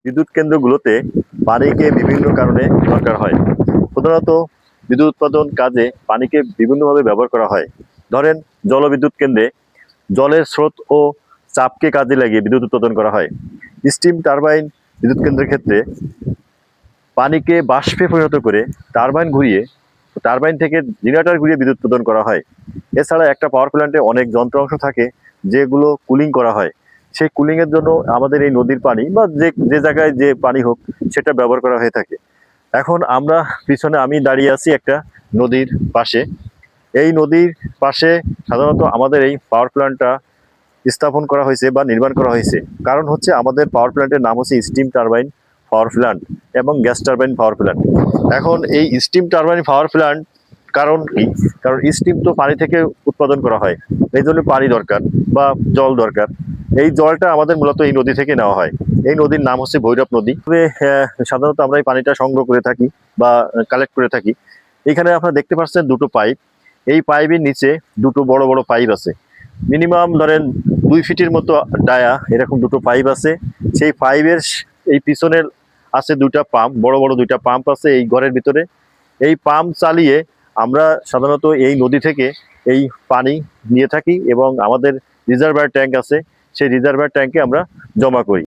বিদ্যুৎ কেন্দ্রগুলোতে পানিকে বিভিন্ন কারণে দরকার হয়। প্রধানত বিদ্যুৎ উৎপাদন কাজে পানিকে বিভিন্নভাবে ব্যবহার করা হয়। ধরেন জলবিদ্যুৎ কেন্দ্রে জলের স্রোত ও চাপকে কাজে লাগিয়ে বিদ্যুৎ উৎপাদন করা হয়। স্টিম টারবাইন বিদ্যুৎ কেন্দ্রের ক্ষেত্রে পানিকে বাষ্পে পরিণত করে টারবাইন থেকে জেনারেটর ঘুরিয়ে বিদ্যুৎ উৎপাদন করা হয়। এছাড়া একটা পাওয়ার প্ল্যান্টে অনেক যন্ত্রাংশ থাকে যেগুলো কুলিং করা হয়। সেই কুলিং এর জন্য আমাদের এই নদীর পানি বা যে যে জায়গায় যে পানি হোক সেটা ব্যবহার করা হয়ে থাকে। এখন আমরা পিছনে আমি দাঁড়িয়ে আছি একটা নদীর পাশে। এই নদীর পাশে সাধারণত আমাদের এই পাওয়ার প্ল্যান্টটা স্থাপন করা হয়েছে বা নির্মাণ করা হয়েছে। কারণ হচ্ছে আমাদের পাওয়ার প্ল্যান্টের নাম হচ্ছে স্টিম টারবাইন পাওয়ার প্ল্যান্ট এবং গ্যাস টারবাইন পাওয়ার প্ল্যান্ট। এখন এই স্টিম টারবাইন পাওয়ার প্ল্যান্ট কারণ কি? কারণ স্টিম তো পানি থেকে উৎপাদন করা হয়, এই জন্য পানি দরকার বা জল দরকার। এই জলটা আমাদের মূলত এই নদী থেকে নেওয়া হয়। এই নদীর নাম হচ্ছে ভৈরব নদী। তবে সাধারণত আমরা এই পানিটা সংগ্রহ করে থাকি বা কালেক্ট করে থাকি। এখানে আপনারা দেখতে পাচ্ছেন দুটো পাইপ। এই পাইপের নিচে দুটো বড় বড় পাইপ আছে। মিনিমাম ধরেন 2 ফিটের মতো ডায়া এরকম দুটো পাইপ আছে। সেই পাইপের এই পিছনের আছে দুইটা পাম্প, বড় বড় দুইটা পাম্প আছে এই ঘরের ভিতরে। এই পাম্প চালিয়ে আমরা সাধারণত এই নদী থেকে এই পানি নিয়ে থাকি এবং আমাদের রিজার্ভার ট্যাঙ্ক আছে, সেই রিজার্ভার ট্যাঙ্কে আমরা জমা করি।